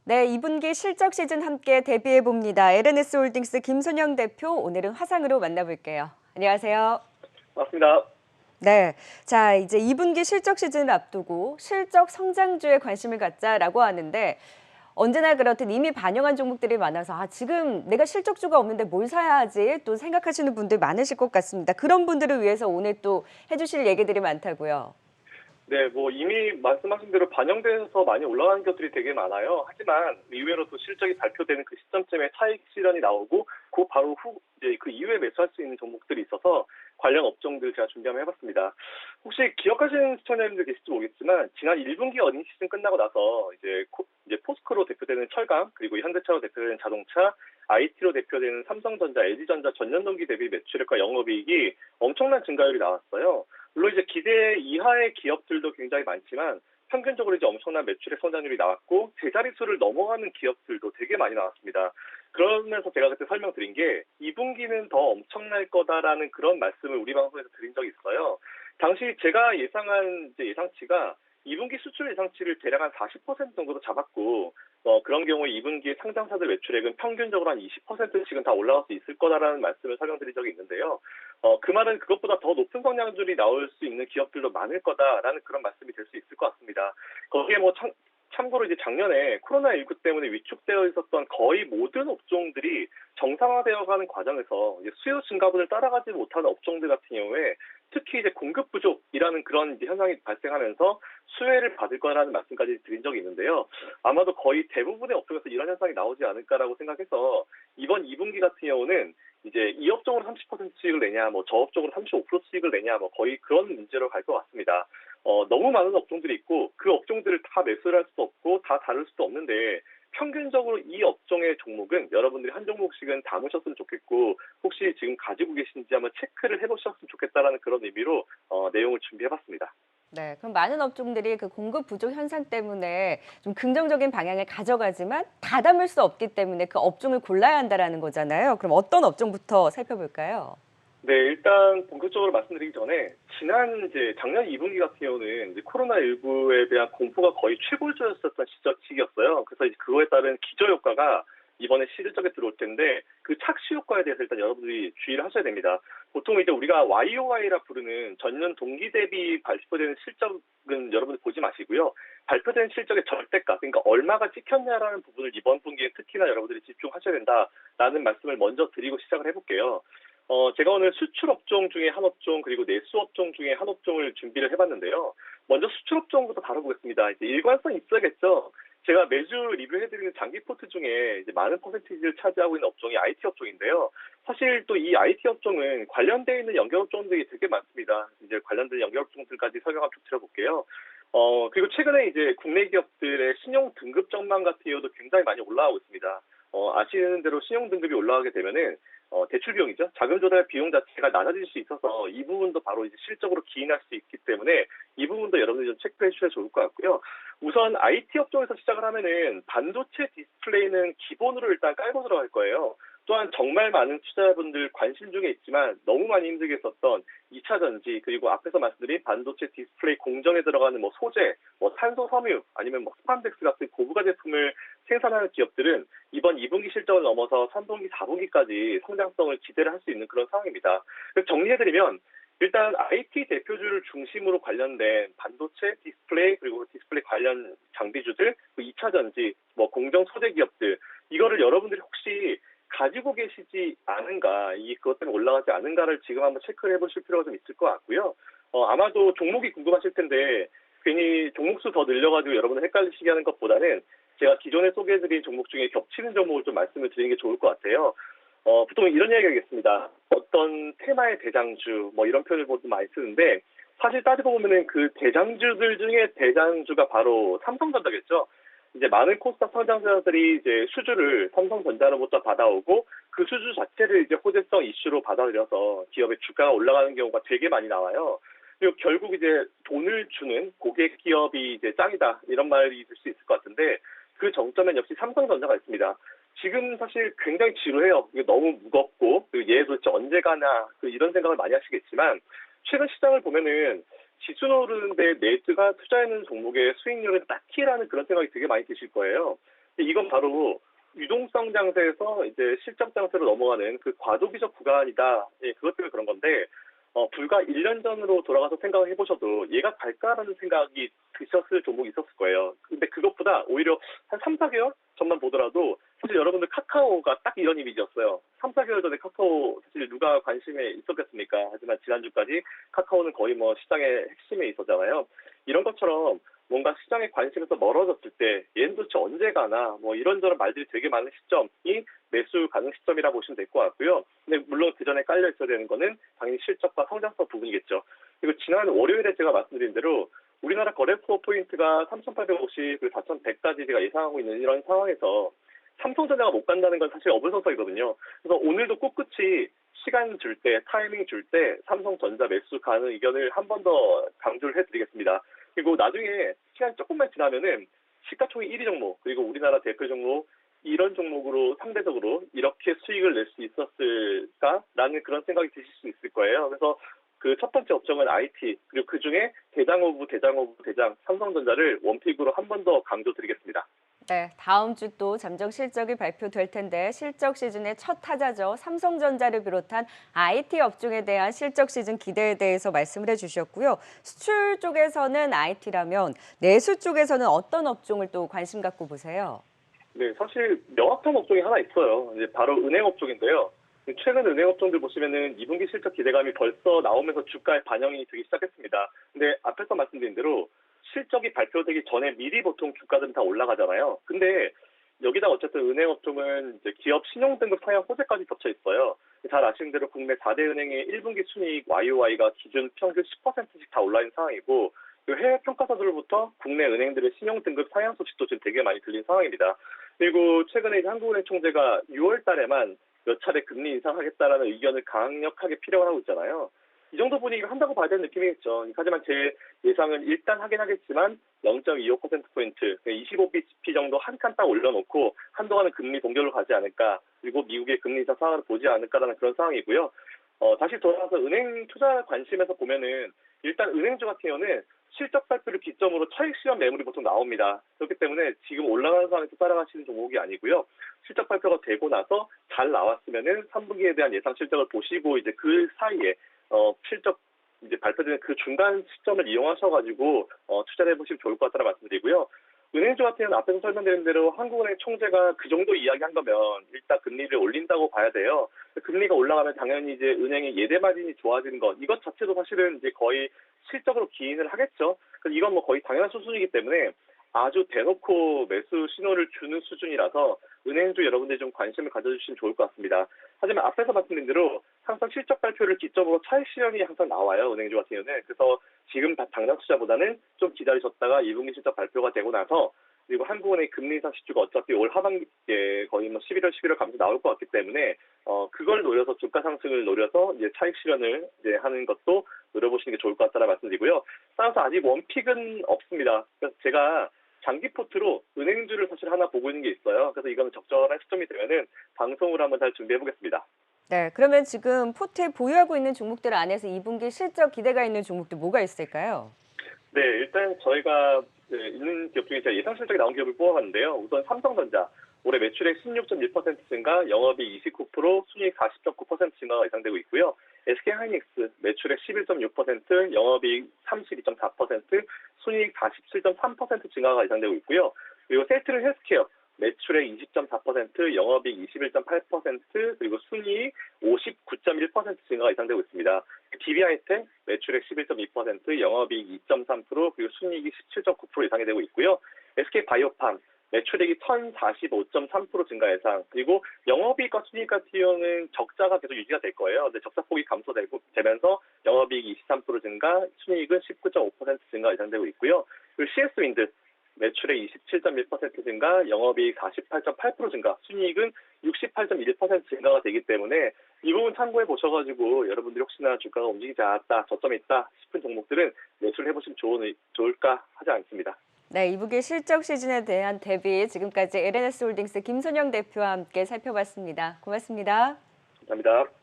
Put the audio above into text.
네, 2분기 실적 시즌 함께 대비해 봅니다. LNS 홀딩스 김선영 대표, 오늘은 화상으로 만나볼게요. 안녕하세요. 맞습니다. 네, 자, 이제 2분기 실적 시즌을 앞두고 실적 성장주에 관심을 갖자라고 하는데 언제나 그렇듯 이미 반영한 종목들이 많아서 지금 내가 실적주가 없는데 뭘 사야 하지? 또 생각하시는 분들 많으실 것 같습니다. 그런 분들을 위해서 오늘 또 해주실 얘기들이 많다고요. 네, 이미 말씀하신 대로 반영돼서 많이 올라가는 것들이 되게 많아요. 하지만 의외로 또 실적이 발표되는 그 시점쯤에 차익 실현이 나오고 그 바로 후 이제 그 이후에 매수할 수 있는 종목들이 있어서 관련 업종들 제가 준비 한번 해봤습니다. 혹시 기억하시는 시청자님들 계실지 모르겠지만 지난 1분기 어닝 시즌 끝나고 나서 이제 포스코로 대표되는 철강 그리고 현대차로 대표되는 자동차 IT로 대표되는 삼성전자, LG전자 전년 동기 대비 매출액과 영업이익이 엄청난 증가율이 나왔어요. 물론 이제 기대 이하의 기업들도 굉장히 많지만 평균적으로 이제 엄청난 매출의 성장률이 나왔고 제자릿수를 넘어가는 기업들도 되게 많이 나왔습니다. 그러면서 제가 그때 설명드린 게 2분기는 더 엄청날 거다라는 그런 말씀을 우리 방송에서 드린 적이 있어요. 당시 제가 예상한 이제 예상치가 2분기 수출 예상치를 대략 한 40% 정도로 잡았고 그런 경우에 2분기 상장사들 매출액은 평균적으로 한 20%씩은 다 올라갈 수 있을 거다라는 말씀을 설명드린 적이 있는데요. 그 말은 그것보다 더 높은 성장률이 나올 수 있는 기업들도 많을 거다라는 그런 말씀이 될 수 있을 것 같습니다. 거기에 참고로 이제 작년에 코로나19 때문에 위축되어 있었던 거의 모든 업종들이 정상화되어가는 과정에서 이제 수요 증가분을 따라가지 못하는 업종들 같은 경우에 특히 이제 공급 부족이라는 그런 이제 현상이 발생하면서 수혜를 받을 거라는 말씀까지 드린 적이 있는데요. 아마도 거의 대부분의 업종에서 이런 현상이 나오지 않을까라고 생각해서 이번 2분기 같은 경우는 이제 이 업종으로 30% 수익을 내냐, 저 업종으로 35% 수익을 내냐, 거의 그런 문제로 갈 것 같습니다. 너무 많은 업종들이 있고 그 업종들을 다 매수를 할 수도 없고 다 다룰 수도 없는데 평균적으로 이 업종의 종목은 여러분들이 한 종목씩은 담으셨으면 좋겠고 혹시 지금 가지고 계신지 한번 체크를 해보셨으면 좋겠다라는 그런 의미로 내용을 준비해봤습니다. 네, 그럼 많은 업종들이 그 공급 부족 현상 때문에 좀 긍정적인 방향을 가져가지만 다 담을 수 없기 때문에 그 업종을 골라야 한다라는 거잖아요. 그럼 어떤 업종부터 살펴볼까요? 네, 일단 본격적으로 말씀드리기 전에 이제 작년 2분기 같은 경우는 이제 코로나19에 대한 공포가 거의 최고조였었던 시기였어요. 그래서 이제 그거에 따른 기저효과가 이번에 실적에 들어올 텐데 그 착시 효과에 대해서 일단 여러분들이 주의를 하셔야 됩니다. 보통 이제 우리가 YOY라 부르는 전년 동기 대비 발표되는 실적은 여러분들 보지 마시고요. 발표된 실적의 절대값, 그러니까 얼마가 찍혔냐라는 부분을 이번 분기에 특히나 여러분들이 집중하셔야 된다라는 말씀을 먼저 드리고 시작을 해볼게요. 제가 오늘 수출 업종 중에 한 업종 그리고 내수 업종 중에 한 업종을 준비를 해봤는데요. 먼저 수출 업종부터 다뤄보겠습니다. 이제 일관성 있어야겠죠. 제가 매주 리뷰해드리는 장기 포트 중에 이제 많은 퍼센티지를 차지하고 있는 업종이 IT 업종인데요. 사실 또 이 IT 업종은 관련되어 있는 연결 업종들이 되게 많습니다. 이제 관련된 연결 업종들까지 설명 쭉 드려볼게요. 그리고 최근에 이제 국내 기업들의 신용 등급 전망 같은 경우도 굉장히 많이 올라가고 있습니다. 아시는 대로 신용 등급이 올라가게 되면은 대출 비용이죠. 자금 조달 비용 자체가 낮아질 수 있어서 이 부분도 바로 이제 실적으로 기인할 수 있기 때문에 이 부분도 여러분들이 좀 체크해 주셔야 좋을 것 같고요. 우선 IT 업종에서 시작을 하면은 반도체 디스플레이는 기본으로 일단 깔고 들어갈 거예요. 또한 정말 많은 투자자분들 관심 중에 있지만 너무 많이 힘들게 썼던 2차 전지 그리고 앞에서 말씀드린 반도체 디스플레이 공정에 들어가는 소재, 탄소 섬유 아니면 스판덱스 같은 고부가 제품을 생산하는 기업들은 이번 2분기 실적을 넘어서 3분기, 4분기까지 성장성을 기대를 할 수 있는 그런 상황입니다. 그래서 정리해드리면 일단 IT 대표주를 중심으로 관련된 반도체, 디스플레이 그리고 디스플레이 관련 장비주들, 2차 전지, 공정 소재 기업들 이거를 여러분들이 혹시 가지고 계시지 않은가, 그것 때문에 올라가지 않은가를 지금 한번 체크를 해보실 필요가 좀 있을 것 같고요. 아마도 종목이 궁금하실 텐데 괜히 종목수 더 늘려가지고 여러분을 헷갈리시게 하는 것보다는 제가 기존에 소개해드린 종목 중에 겹치는 종목을 좀 말씀을 드리는 게 좋을 것 같아요. 보통 이런 이야기 하겠습니다. 어떤 테마의 대장주, 이런 표현을 보통 많이 쓰는데, 사실 따지고 보면은 그 대장주들 중에 대장주가 바로 삼성전자겠죠. 이제 많은 코스닥 성장자들이 이제 수주를 삼성전자로부터 받아오고, 그 수주 자체를 이제 호재성 이슈로 받아들여서 기업의 주가가 올라가는 경우가 되게 많이 나와요. 그리고 결국 이제 돈을 주는 고객 기업이 이제 짱이다, 이런 말이 될 수 있을 것 같은데, 그 정점엔 역시 삼성전자가 있습니다. 지금 사실 굉장히 지루해요. 이게 너무 무겁고 얘 도대체 언제 가나 이런 생각을 많이 하시겠지만 최근 시장을 보면은 지수 오르는데 네트가 투자하는 종목의 수익률은 딱히라는 그런 생각이 되게 많이 드실 거예요. 이건 바로 유동성 장세에서 이제 실적 장세로 넘어가는 그 과도기적 구간이다. 예, 그것 때문에 그런 건데 불과 1년 전으로 돌아가서 생각을 해보셔도 얘가 갈까라는 생각이 드셨을 종목이 있었을 거예요. 근데 그것보다 오히려 한 3, 4개월 전만 보더라도 사실 여러분들 카카오가 딱 이런 이미지였어요. 3, 4개월 전에 카카오 사실 누가 관심에 있었겠습니까? 하지만 지난주까지 카카오는 거의 뭐 시장의 핵심에 있었잖아요. 이런 것처럼 뭔가 시장의 관심에서 멀어졌을 때 얘는 도대체 언제 가나 뭐 이런저런 말들이 되게 많은 시점이 매수 가능 시점이라고 보시면 될 것 같고요. 근데 물론 그 전에 깔려 있어야 되는 거는 당연히 실적과 성장성 부분이겠죠. 그리고 지난 월요일에 제가 말씀드린 대로 우리나라 거래소 포인트가 3,850, 그리고 4,100까지 제가 예상하고 있는 이런 상황에서 삼성전자가 못 간다는 건 사실 어불성설이거든요. 그래서 오늘도 꿋꿋이 시간 줄 때, 타이밍 줄 때 삼성전자 매수 가능 의견을 한 번 더 강조를 해드리겠습니다. 그리고 나중에 시간이 조금만 지나면은 시가총액 1위 종목, 그리고 우리나라 대표 종목, 이런 종목으로 상대적으로 이렇게 수익을 낼 수 있었을까라는 그런 생각이 드실 수 있을 거예요. 그래서 그 첫 번째 업종은 IT, 그리고 그 중에 대장 오브 대장 오브 대장 삼성전자를 원픽으로 한 번 더 강조드리겠습니다. 네, 다음 주 또 잠정 실적이 발표될 텐데 실적 시즌의 첫 타자죠. 삼성전자를 비롯한 IT 업종에 대한 실적 시즌 기대에 대해서 말씀을 해주셨고요. 수출 쪽에서는 IT라면 내수 쪽에서는 어떤 업종을 또 관심 갖고 보세요? 네, 사실 명확한 업종이 하나 있어요. 이제 바로 은행 업종인데요. 최근 은행 업종들 보시면은 2분기 실적 기대감이 벌써 나오면서 주가에 반영이 되기 시작했습니다. 근데 앞에서 말씀드린 대로 실적이 발표되기 전에 미리 보통 주가들은 다 올라가잖아요. 근데 여기다 어쨌든 은행 업종은 이제 기업 신용등급 상향 호재까지 겹쳐 있어요. 잘 아시는 대로 국내 4대 은행의 1분기 순이익 YOY가 기준 평균 10%씩 다 올라 있는 상황이고, 그리고 해외 평가사들로부터 국내 은행들의 신용등급 상향 소식도 지금 되게 많이 들린 상황입니다. 그리고 최근에 이제 한국은행 총재가 6월 달에만 몇 차례 금리 인상하겠다라는 의견을 강력하게 피력을 하고 있잖아요. 이 정도 분위기를 한다고 봐야 되는 느낌이겠죠. 하지만 제 예상은 일단 하긴 하겠지만 0.25%포인트, 25bp 정도 한 칸 딱 올려놓고 한동안은 금리 동결로 가지 않을까, 그리고 미국의 금리 인상 상황을 보지 않을까라는 그런 상황이고요. 다시 돌아와서 은행 투자 관심에서 보면은 일단 은행주 같은 경우는 실적 발표를 기점으로 차익 실현 매물이 보통 나옵니다. 그렇기 때문에 지금 올라가는 상황에서 따라가시는 종목이 아니고요. 실적 발표가 되고 나서 잘 나왔으면은 3분기에 대한 예상 실적을 보시고 이제 그 사이에 실적 이제 발표되는 그 중간 시점을 이용하셔가지고 투자를 해보시면 좋을 것 같다는 말씀드리고요. 은행주 같은 경우는 앞에서 설명드린 대로 한국은행 총재가 그 정도 이야기한 거면 일단 금리를 올린다고 봐야 돼요. 금리가 올라가면 당연히 이제 은행의 예대 마진이 좋아지는 것, 이것 자체도 사실은 이제 거의 실적으로 기인을 하겠죠. 그래서 이건 뭐 거의 당연한 수준이기 때문에 아주 대놓고 매수 신호를 주는 수준이라서 은행주 여러분들이 좀 관심을 가져주시면 좋을 것 같습니다. 하지만 앞에서 말씀드린 대로 항상 실적 발표를 기점으로 차익 실현이 항상 나와요. 은행주 같은 경우는. 그래서 지금 당장 투자보다는 좀 기다리셨다가 2분기 실적 발표가 되고 나서, 그리고 한국은행 금리 인상 시주가 어차피 올 하반기에 거의 뭐 11월, 11월 가면서 나올 것 같기 때문에 그걸 노려서 주가 상승을 노려서 이제 차익 실현을 이제 하는 것도 노려보시는 게 좋을 것 같다는 말씀드리고요. 따라서 아직 원픽은 없습니다. 그래서 제가 장기 포트로 은행주를 사실 하나 보고 있는 게 있어요. 그래서 이거는 적절한 시점이 되면은 방송을 한번 잘 준비해 보겠습니다. 네, 그러면 지금 포트에 보유하고 있는 종목들 안에서 2분기 실적 기대가 있는 종목들 뭐가 있을까요? 네, 일단 저희가 있는 기업 중에 제가 예상 실적이 나온 기업을 뽑아봤는데요. 우선 삼성전자 올해 매출액 16.1% 증가, 영업이익 29%, 순이익 40.9% 증가가 예상되고 있고요. SK하이닉스 매출액 11.6%, 영업이익 32.4%, 순이익 47.3% 증가가 예상되고 있고요. 그리고 셀트리 헬스케어 매출액 20.4%, 영업이익 21.8%, 그리고 순이익 59.1% 증가가 예상되고 있습니다. DB하이텍 매출액 11.2%, 영업이익 2.3%, 그리고 순이익이 17.9% 예상이 되고 있고요. SK바이오팜 매출액이 1,045.3% 증가 예상, 그리고 영업이익과 순이익 같은 경우는 적자가 계속 유지가 될 거예요. 근데 적자폭이 감소되면서 영업이익이 23% 증가, 순이익은 19.5% 증가 예상되고 있고요. 그리고 CS윈드 매출액 27.1% 증가, 영업이익 48.8% 증가, 순이익은 68.1% 증가가 되기 때문에 이 부분 참고해 보셔가지고 여러분들이 혹시나 주가가 움직이지 않았다, 저점이 있다 싶은 종목들은 매수를 해보시면 좋을까 하지 않습니다. 네, 2분기 실적 시즌에 대한 대비 지금까지 LNS홀딩스 김선영 대표와 함께 살펴봤습니다. 고맙습니다. 감사합니다.